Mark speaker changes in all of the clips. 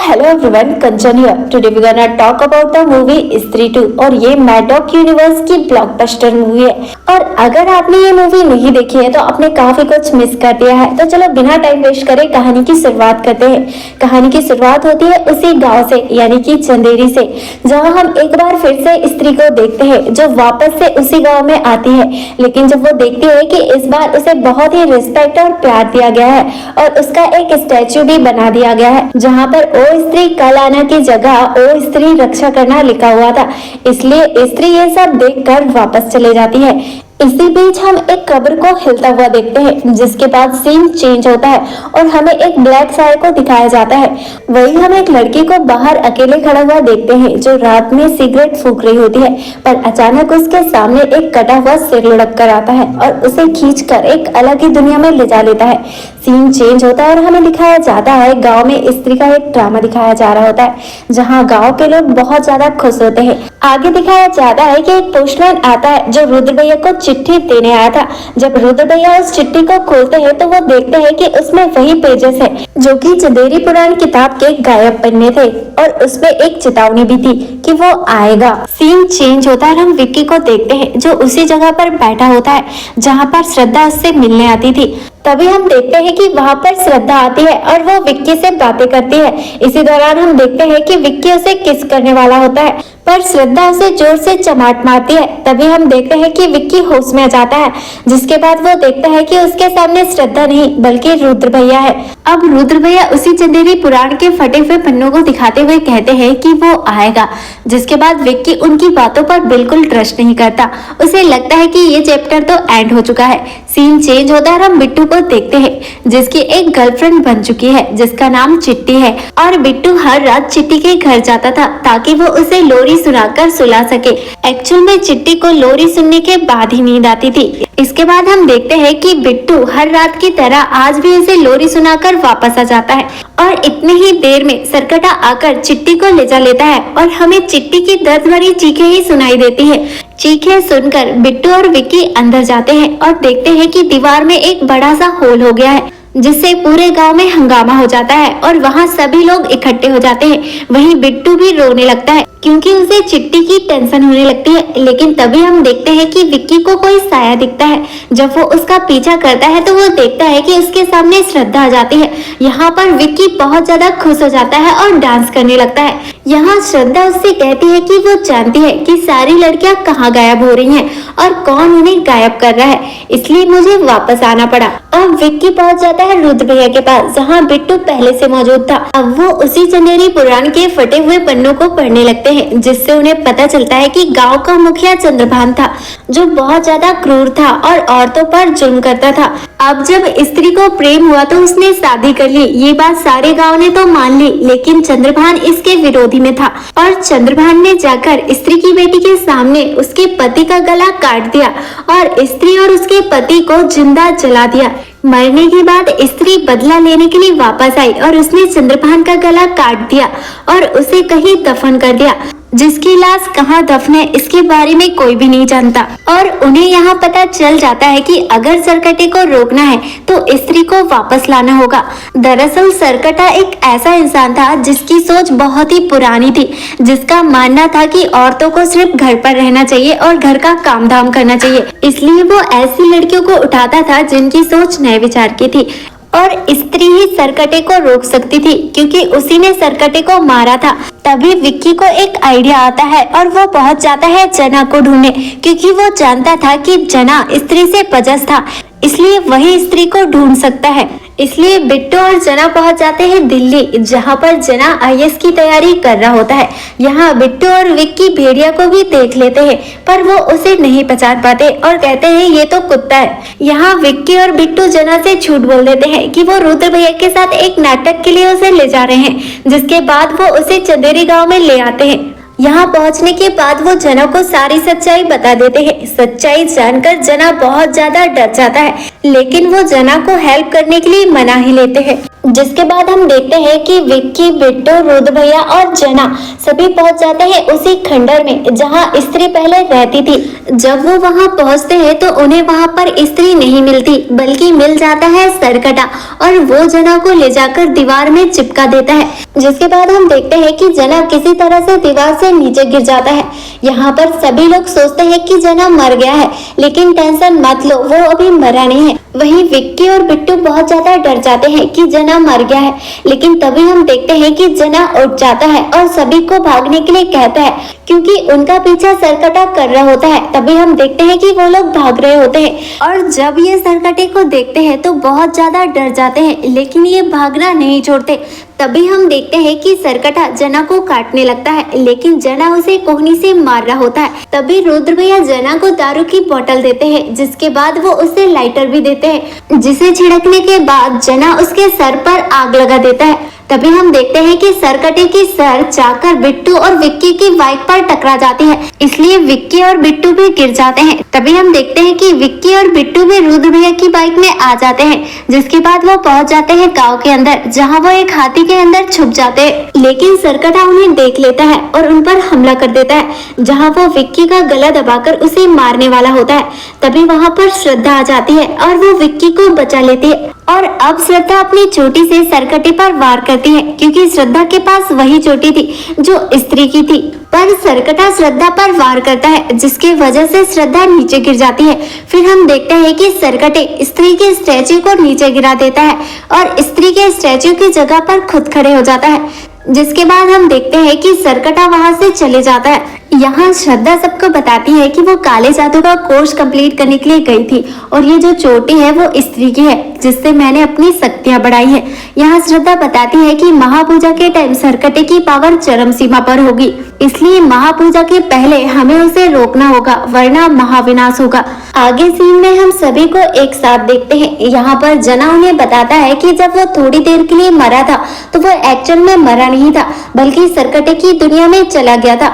Speaker 1: Hello everyone, Kanchan here. Today we gonna talk about the movie Stree 2 और ये Maddock universe की blockbuster movie है। और अगर आपने ये मूवी नहीं देखी है तो आपने काफी कुछ मिस कर दिया है। तो चलो बिना टाइम वेस्ट करे कहानी की शुरुआत करते हैं। कहानी की शुरुआत होती है उसी गांव से, यानी कि चंदेरी से, जहां हम एक बार फिर से स्त्री को देखते हैं जो वापस से उसी गाँव में आती है। लेकिन जब वो देखती है कि इस बार उसे बहुत ही रिस्पेक्ट और प्यार दिया गया है और उसका एक स्टैचू भी बना दिया गया है जहाँ पर ओ स्त्री कल आना की जगह ओ स्त्री रक्षा करना लिखा हुआ था। इसलिए स्त्री ये सब देखकर वापस चले जाती है। इसी बीच हम एक कब्र को हिलता हुआ देखते हैं, जिसके बाद सीन चेंज होता है और हमें एक ब्लैक साय को दिखाया जाता है। वही हम एक लड़की को बाहर अकेले खड़ा हुआ देखते हैं जो रात में सिगरेट फूंक रही होती है, पर अचानक उसके सामने एक कटा हुआ सिर लुढ़क कर आता है और उसे खींचकर एक अलग ही दुनिया में ले जा लेता है। सीन चेंज होता है और हमें दिखाया जाता है गांव में स्त्री का एक ड्रामा दिखाया जा रहा होता है, जहां गांव के लोग बहुत ज्यादा खुश होते हैं। आगे दिखाया जाता है कि एक पोस्टमैन आता है जो रुद्र भैया को चिट्ठी देने आया था। जब रुद्र भैया उस चिट्ठी को खोलते हैं तो वो देखते हैं कि उसमें वही पेजेस है जो कि चंदेरी पुराण किताब के गायब पन्ने थे और उसमें एक चेतावनी भी थी कि वो आएगा। सीन चेंज होता है, हम विक्की को देखते हैं जो उसी जगह पर बैठा होता है जहाँ पर श्रद्धा उससे मिलने आती थी। तभी हम देखते हैं कि वहाँ पर श्रद्धा आती है और वो विक्की से बातें करती है। इसी दौरान हम देखते हैं कि विक्की उसे किस करने वाला होता है, पर श्रद्धा उसे जोर से चमाट मारती है। तभी हम देखते हैं कि विक्की होश में आ जाता है, जिसके बाद वो देखता है कि उसके सामने श्रद्धा नहीं बल्कि रुद्र भैया है। अब रुद्र भैया उसी चंदेरी पुराण के फटे हुए पन्नों को दिखाते हुए कहते हैं कि वो आएगा, जिसके बाद विक्की उनकी बातों पर बिल्कुल ट्रस्ट नहीं करता। उसे लगता है कि ये चैप्टर तो एंड हो चुका है। सीन चेंज होता है, हम बिट्टू को देखते हैं जिसकी एक गर्लफ्रेंड बन चुकी है जिसका नाम चिट्टी है। और बिट्टू हर रात चिट्टी के घर जाता था ताकि वो उसे लोरी सुनाकर सुला सके। एक्चुअल में चिट्टी को लोरी सुनने के बाद ही नींद आती थी। इसके बाद हम देखते हैं कि बिट्टू हर रात की तरह आज भी उसे लोरी सुनाकर वापस आ जाता है और इतने ही देर में सरकटा आकर चिट्टी को ले जा लेता है और हमें चिट्टी की दर्द भरी चीखें ही सुनाई देती है। चीखें सुनकर बिट्टू और विक्की अंदर जाते हैं और देखते हैं कि दीवार में एक बड़ा सा होल हो गया है, जिससे पूरे गांव में हंगामा हो जाता है और वहां सभी लोग इकट्ठे हो जाते हैं। वहीं बिट्टू भी रोने लगता है क्योंकि उसे चिट्टी की टेंशन होने लगती है। लेकिन तभी हम देखते हैं कि विक्की को कोई साया दिखता है। जब वो उसका पीछा करता है तो वो देखता है कि उसके सामने श्रद्धा आ जाती है। यहाँ पर विक्की बहुत ज्यादा खुश हो जाता है और डांस करने लगता है। यहाँ श्रद्धा उससे कहती है कि वो जानती है कि सारी लड़कियां कहाँ गायब हो रही हैं और कौन उन्हें गायब कर रहा है, इसलिए मुझे वापस आना पड़ा। अब विक्की पहुंच जाता है रुद्र भैया के पास जहाँ बिट्टू पहले से मौजूद था। अब वो उसी चंदेरी पुराण के फटे हुए पन्नों को पढ़ने लगते हैं, जिससे उन्हें पता चलता है कि गांव का मुखिया चंद्रभान था जो बहुत ज्यादा क्रूर था और औरतों पर जुल्म करता था। अब जब स्त्री को प्रेम हुआ तो उसने शादी कर ली। ये बात सारे गांव ने तो मान ली, लेकिन चंद्रभान इसके विरोधी में था और चंद्रभान ने जाकर स्त्री की बेटी के सामने उसके पति का गला काट दिया और स्त्री और उसके पति को जिंदा जला दिया। मरने के बाद स्त्री बदला लेने के लिए वापस आई और उसने चंद्रभान का गला काट दिया और उसे कहीं दफन कर दिया। जिसकी लाश कहाँ दफन है इसके बारे में कोई भी नहीं जानता और उन्हें यहाँ पता चल जाता है कि अगर सरकटे को रोकना है तो स्त्री को वापस लाना होगा। दरअसल सरकटा एक ऐसा इंसान था जिसकी सोच बहुत ही पुरानी थी, जिसका मानना था कि औरतों को सिर्फ घर पर रहना चाहिए और घर का काम धाम करना चाहिए। इसलिए वो ऐसी लड़कियों को उठाता था जिनकी सोच नए विचार की थी और स्त्री ही सरकटे को रोक सकती थी क्योंकि उसी ने सरकटे को मारा था। तभी विक्की को एक आइडिया आता है और वो पहुंच जाता है जना को ढूंढने, क्योंकि वो जानता था कि जना स्त्री से पजस था, इसलिए वही स्त्री को ढूंढ सकता है। इसलिए बिट्टू और जना पहुंच जाते हैं दिल्ली, जहां पर जना आईएएस की तैयारी कर रहा होता है। यहाँ बिट्टू और विक्की भेड़िया को भी देख लेते हैं, पर वो उसे नहीं पहचान पाते और कहते हैं ये तो कुत्ता है। यहाँ विक्की और बिट्टू जना से झूठ बोल देते हैं कि वो रुद्र भैया के साथ एक नाटक के लिए उसे ले जा रहे हैं, जिसके बाद वो उसे चंदेरी गाँव में ले आते हैं। यहाँ पहुँचने के बाद वो जना को सारी सच्चाई बता देते हैं। सच्चाई जानकर जना बहुत ज्यादा डर जाता है, लेकिन वो जना को हेल्प करने के लिए मना ही लेते हैं। जिसके बाद हम देखते हैं कि विक्की, बिट्टू, रुद्र भैया और जना सभी पहुंच जाते हैं उसी खंडर में जहां स्त्री पहले रहती थी। जब वो वहां पहुंचते हैं तो उन्हें वहां पर स्त्री नहीं मिलती, बल्कि मिल जाता है सरकटा, और वो जना को ले जाकर दीवार में चिपका देता है। जिसके बाद हम देखते हैं कि जना किसी तरह से दीवार से नीचे गिर जाता है। यहाँ पर सभी लोग सोचते हैं कि जना मर गया है, लेकिन टेंशन मत लो, वो अभी मरा नहीं है। वहीं विक्की और बिट्टू बहुत ज्यादा डर जाते हैं कि जना मर गया है, लेकिन तभी हम देखते हैं कि जना उठ जाता है और सभी को भागने के लिए कहता है, क्योंकि उनका पीछा सरकटा कर रहा होता है। तभी हम देखते हैं कि वो लोग भाग रहे होते हैं, और जब ये सरकटे को देखते हैं तो बहुत ज्यादा डर जाते हैं, लेकिन ये भागना नहीं छोड़ते। तभी हम देखते हैं कि सरकटा जना को काटने लगता है, लेकिन जना उसे कोहनी से मार रहा होता है। तभी रुद्र भैया जना को दारू की बोतल देते हैं, जिसके बाद वो उसे लाइटर भी देते हैं, जिसे छिड़कने के बाद जना उसके सर पर आग लगा देता है। तभी हम देखते हैं कि सरकटे की सर जाकर बिट्टू और विक्की की बाइक पर टकरा जाती है, इसलिए विक्की और बिट्टू भी गिर जाते हैं। तभी हम देखते हैं कि विक्की और बिट्टू भी रुद्र भैया की बाइक में आ जाते हैं। जिसके बाद वो पहुंच जाते हैं गांव के अंदर, जहां वो एक हाथी के अंदर छुप जाते हैं। लेकिन सरकटा उन्हें देख लेता है और उन पर हमला कर देता है, जहां वो विक्की का गला दबाकर उसे मारने वाला होता है। तभी वहां पर श्रद्धा आ जाती है और वो विक्की को बचा लेती है, और अब श्रद्धा अपनी चोटी से सरकटे पर वार करती है, क्योंकि श्रद्धा के पास वही चोटी थी जो स्त्री की थी। पर सरकटा श्रद्धा पर वार करता है, जिसकी वजह से श्रद्धा नीचे गिर जाती है। फिर हम देखते हैं कि सरकटे स्त्री के स्टैचू को नीचे गिरा देता है और स्त्री के स्टैचू की जगह पर खुद खड़े हो जाता है। जिसके बाद हम देखते हैं कि सरकटा वहां से चले जाता है। यहाँ श्रद्धा सबको बताती है कि वो काले जादू का कोर्स कंप्लीट करने के लिए गई थी, और ये जो चोटी है वो स्त्री की है, जिससे मैंने अपनी शक्तियां बढ़ाई है। यहाँ श्रद्धा बताती है कि महापूजा के टाइम सरकटे की पावर चरम सीमा पर होगी, इसलिए महापूजा के पहले हमें उसे रोकना होगा, वरना महाविनाश होगा। आगे सीन में हम सभी को एक साथ देखते हैं। यहाँ पर जना उन्हें बताता है कि जब वो थोड़ी देर के लिए मरा था तो वो एक्चुअल में मरा नहीं था, बल्कि सरकटे की दुनिया में चला गया था।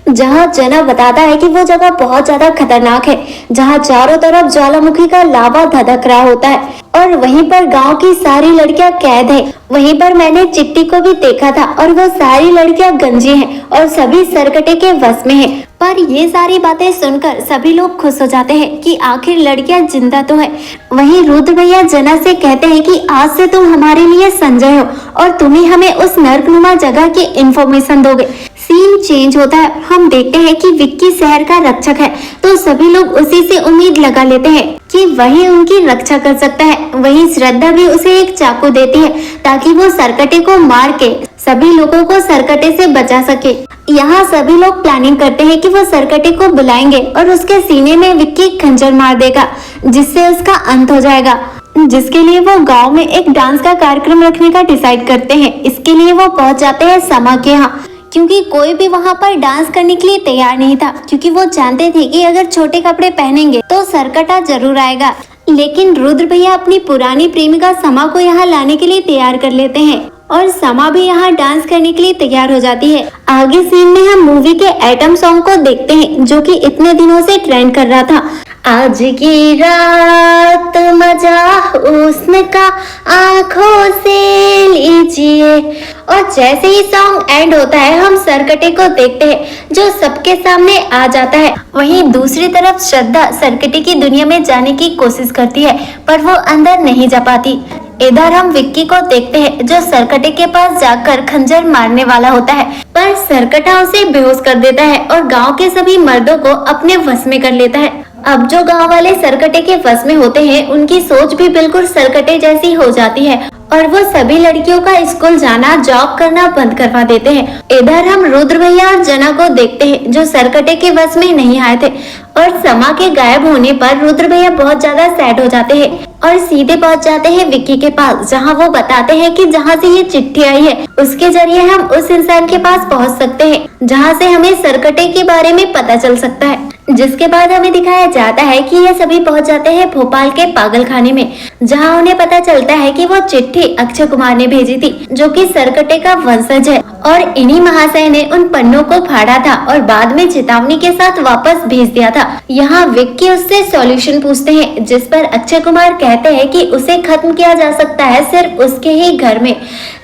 Speaker 1: जहाँ जना बताता है कि वो जगह बहुत ज्यादा खतरनाक है, जहाँ चारों तरफ ज्वालामुखी का लावा धधक रहा होता है, और वहीं पर गांव की सारी लड़कियां कैद है। वहीं पर मैंने चिट्टी को भी देखा था, और वो सारी लड़कियां गंजी हैं और सभी सरकटे के वश में हैं। पर ये सारी बातें सुनकर सभी लोग खुश हो जाते हैं कि आखिर लड़कियां जिंदा तो है। वहीं रुद्र भैया जना से कहते हैं कि आज से तुम हमारे लिए संजय हो, और तुम ही हमें उस नर्कनुमा जगह की इंफॉर्मेशन दोगे। सीन चेंज होता है। हम देखते हैं कि विक्की शहर का रक्षक है, तो सभी लोग उसी से उम्मीद लगा लेते हैं कि वही उनकी रक्षा कर सकता है। वहीं श्रद्धा भी उसे एक चाकू देती है, ताकि वो सरकटे को मार के सभी लोगों को सरकटे से बचा सके। यहाँ सभी लोग प्लानिंग करते हैं कि वो सरकटे को बुलाएंगे और उसके सीने में विक्की खंजर मार देगा, जिससे उसका अंत हो जाएगा। जिसके लिए वो गांव में एक डांस का कार्यक्रम रखने का डिसाइड करते हैं। इसके लिए वो पहुंच जाते हैं समा के यहाँ, क्योंकि कोई भी वहां पर डांस करने के लिए तैयार नहीं था, क्योंकि वो जानते थे कि अगर छोटे कपड़े पहनेंगे तो सरकटा जरूर आएगा। लेकिन रुद्र भैया अपनी पुरानी प्रेमिका समा को यहाँ लाने के लिए तैयार कर लेते हैं, और समा भी यहाँ डांस करने के लिए तैयार हो जाती है। आगे सीन में हम मूवी के आइटम सॉन्ग को देखते हैं, जो कि इतने दिनों से ट्रेंड कर रहा था। आज की रात मजा हुस्न का आंखों से लीजिए। और जैसे ही सॉन्ग एंड होता है हम सरकटे को देखते हैं, जो सबके सामने आ जाता है। वहीं दूसरी तरफ श्रद्धा सरकटे की दुनिया में जाने की कोशिश करती है, पर वो अंदर नहीं जा पाती। इधर हम विक्की को देखते हैं, जो सरकटे के पास जाकर खंजर मारने वाला होता है, पर सरकटा उसे बेहोश कर देता है और गांव के सभी मर्दों को अपने वश में कर लेता है। अब जो गांव वाले सरकटे के वश में होते हैं, उनकी सोच भी बिल्कुल सरकटे जैसी हो जाती है, और वो सभी लड़कियों का स्कूल जाना, जॉब करना बंद करवा देते हैं। इधर हम रुद्र भैया और जना को देखते हैं, जो सरकटे के वश में नहीं आए थे, और समा के गायब होने पर रुद्र भैया बहुत ज्यादा सैड हो जाते हैं और सीधे पहुंच जाते हैं विक्की के पास, जहां वो बताते हैं कि जहां से ये चिट्ठी आई है उसके जरिए हम उस इंसान के पास पहुंच सकते हैं, जहां से हमें सरकटे के बारे में पता चल सकता है। जिसके बाद हमें दिखाया जाता है कि ये सभी पहुंच जाते हैं भोपाल के पागल खाने में, जहां उन्हें पता चलता है कि वो चिट्ठी अक्षय कुमार ने भेजी थी, जो कि सरकटे का वंशज है, और इन्हीं महाशय ने उन पन्नों को फाड़ा था और बाद में चेतावनी के साथ वापस भेज दिया था। यहाँ विक्की उससे सॉल्यूशन पूछते हैं, जिस पर अक्षय कुमार कहते हैं कि उसे खत्म किया जा सकता है सिर्फ उसके ही घर में,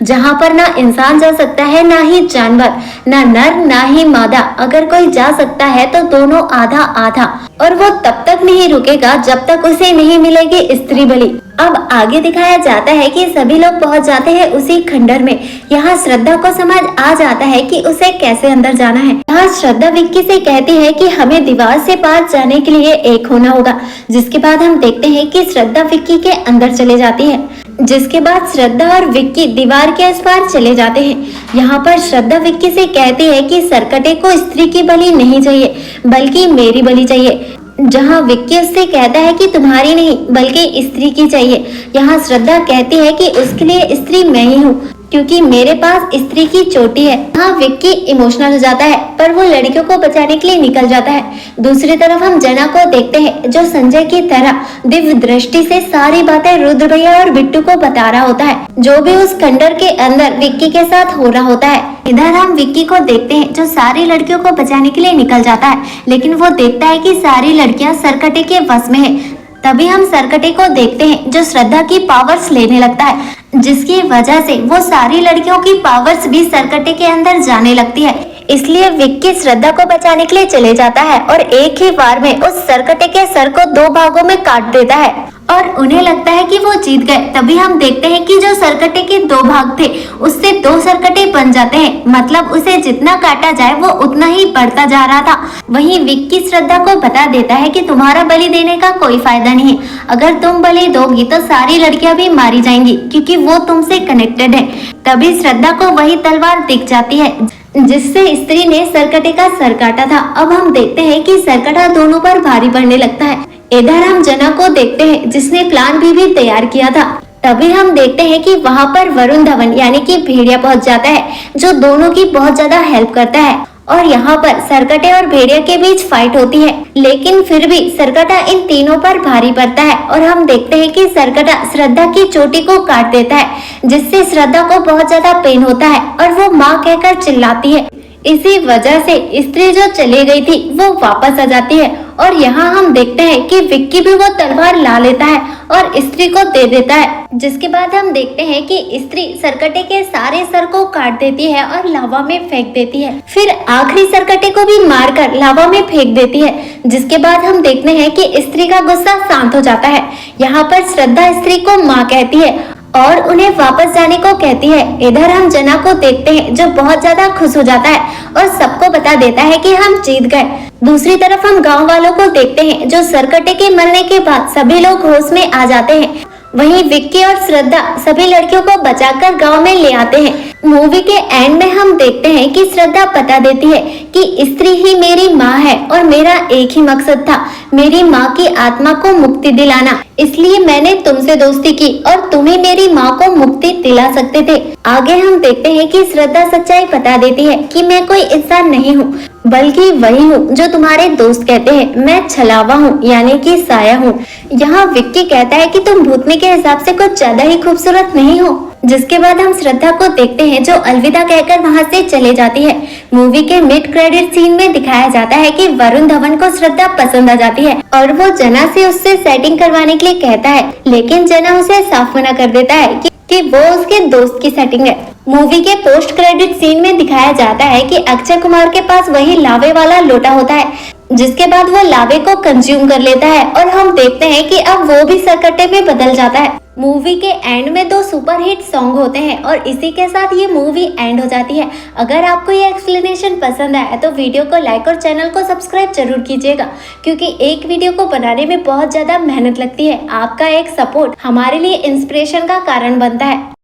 Speaker 1: जहाँ पर ना इंसान जा सकता है ना ही जानवर, ना नर ना ही मादा। अगर कोई जा सकता है तो दोनों आधा आधा, और वो तब तक नहीं रुकेगा जब तक उसे नहीं मिलेगी स्त्री बलि। अब आगे दिखाया जाता है कि सभी लोग पहुंच जाते हैं उसी खंडर में। यहाँ श्रद्धा को समझ आ जाता है कि उसे कैसे अंदर जाना है। यहाँ श्रद्धा विक्की से कहती है कि हमें दीवार से पार जाने के लिए एक होना होगा, जिसके बाद हम देखते हैं कि श्रद्धा विक्की के अंदर चले जाती है, जिसके बाद श्रद्धा और विक्की दीवार के इस पार चले जाते हैं। यहाँ पर श्रद्धा विक्की से कहती है कि सरकटे को स्त्री की बलि नहीं चाहिए बल्कि मेरी बलि चाहिए, जहाँ विक्की उससे कहता है कि तुम्हारी नहीं बल्कि स्त्री की चाहिए। यहाँ श्रद्धा कहती है कि उसके लिए स्त्री मैं ही हूँ क्योंकि मेरे पास स्त्री की चोटी है। हाँ, विक्की इमोशनल हो जाता है पर वो लड़कियों को बचाने के लिए निकल जाता है। दूसरी तरफ हम जना को देखते हैं जो संजय की तरह दिव्य दृष्टि से सारी बातें रुद्र भैया और बिट्टू को बता रहा होता है, जो भी उस खंडर के अंदर विक्की के साथ हो रहा होता है। इधर हम विक्की को देखते हैं जो सारी लड़कियों को बचाने के लिए निकल जाता है, लेकिन वो देखता है कि सारी लड़कियां सरकटे के वश में है। तभी हम सरकटे को देखते हैं जो श्रद्धा की पावर्स लेने लगता है, जिसकी वजह से वो सारी लड़कियों की पावर्स भी सरकटे के अंदर जाने लगती है। इसलिए विक्की श्रद्धा को बचाने के लिए चले जाता है और एक ही बार में उस सरकटे के सर को 2 भागों में काट देता है और उन्हें लगता है कि वो जीत गए। तभी हम देखते हैं कि जो सरकटे के 2 भाग थे उससे 2 सरकटे बन जाते हैं, मतलब उसे जितना काटा जाए वो उतना ही बढ़ता जा रहा था। वहीं विक्की श्रद्धा को बता देता है कि तुम्हारा बलि देने का कोई फायदा नहीं है, अगर तुम बलि दोगी तो सारी लड़कियां भी मारी जाएंगी क्योंकि वो तुमसे कनेक्टेड है। तभी श्रद्धा को वही तलवार दिख जाती है जिससे स्त्री ने सरकटे का सर काटा था। अब हम देखते हैं कि सरकटा दोनों पर भारी पड़ने लगता है। इधर हम जना को देखते हैं जिसने प्लान भी तैयार किया था। तभी हम देखते हैं कि वहाँ पर वरुण धवन यानी कि भेड़िया पहुँच जाता है जो दोनों की बहुत ज्यादा हेल्प करता है और यहाँ पर सरकटे और भेड़िया के बीच फाइट होती है, लेकिन फिर भी सरकटा इन तीनों पर भारी पड़ता है और हम देखते हैं कि सरकटा श्रद्धा की चोटी को काट देता है, जिससे श्रद्धा को बहुत ज्यादा पेन होता है और वो माँ कहकर चिल्लाती है। इसी वजह से स्त्री जो चली गई थी वो वापस आ जाती है और यहाँ हम देखते हैं कि विक्की भी वो तलवार ला लेता है और स्त्री को दे देता है, जिसके बाद हम देखते हैं कि स्त्री सरकटे के सारे सर को काट देती है और लावा में फेंक देती है, फिर आखिरी सरकटे को भी मारकर लावा में फेंक देती है, जिसके बाद हम देखते हैं कि स्त्री का गुस्सा शांत हो जाता है। यहाँ पर श्रद्धा स्त्री को माँ कहती है और उन्हें वापस जाने को कहती है। इधर हम जना को देखते हैं जो बहुत ज्यादा खुश हो जाता है और सबको बता देता है कि हम जीत गए। दूसरी तरफ हम गांव वालों को देखते हैं जो सरकटे के मरने के बाद सभी लोग होश में आ जाते हैं। वहीं विक्की और श्रद्धा सभी लड़कियों को बचाकर गांव में ले आते हैं। मूवी के एंड में हम देखते हैं कि श्रद्धा बता देती है कि स्त्री ही मेरी माँ है और मेरा एक ही मकसद था, मेरी माँ की आत्मा को मुक्ति दिलाना, इसलिए मैंने तुमसे दोस्ती की और तुम ही मेरी माँ को मुक्ति दिला सकते थे। आगे हम देखते हैं कि श्रद्धा सच्चाई बता देती है कि मैं कोई इंसान नहीं हूँ बल्कि वही हूँ जो तुम्हारे दोस्त कहते हैं, मैं छलावा हूँ यानी कि साया हूँ। यहाँ विक्की कहता है कि तुम भूतनी के हिसाब से कुछ ज्यादा ही खूबसूरत नहीं हो, जिसके बाद हम श्रद्धा को देखते हैं जो अलविदा कहकर वहाँ से चले जाती है। मूवी के मिड क्रेडिट सीन में दिखाया जाता है कि वरुण धवन को श्रद्धा पसंद आ जाती है और वो जना से उससे सेटिंग करवाने के लिए कहता है, लेकिन जना उसे साफ मना कर देता है कि वो उसके दोस्त की सेटिंग है। मूवी के पोस्ट क्रेडिट सीन में दिखाया जाता है कि अक्षय कुमार के पास वही लावे वाला लोटा होता है, जिसके बाद वो लावे को कंज्यूम कर लेता है और हम देखते हैं कि अब वो भी सरकटे में बदल जाता है। मूवी के एंड में 2 सुपरहिट सॉन्ग होते हैं और इसी के साथ ये मूवी एंड हो जाती है। अगर आपको ये एक्सप्लेनेशन पसंद आया तो वीडियो को लाइक और चैनल को सब्सक्राइब जरूर कीजिएगा, क्योंकि एक वीडियो को बनाने में बहुत ज्यादा मेहनत लगती है। आपका एक सपोर्ट हमारे लिए इंस्पिरेशन का कारण बनता है।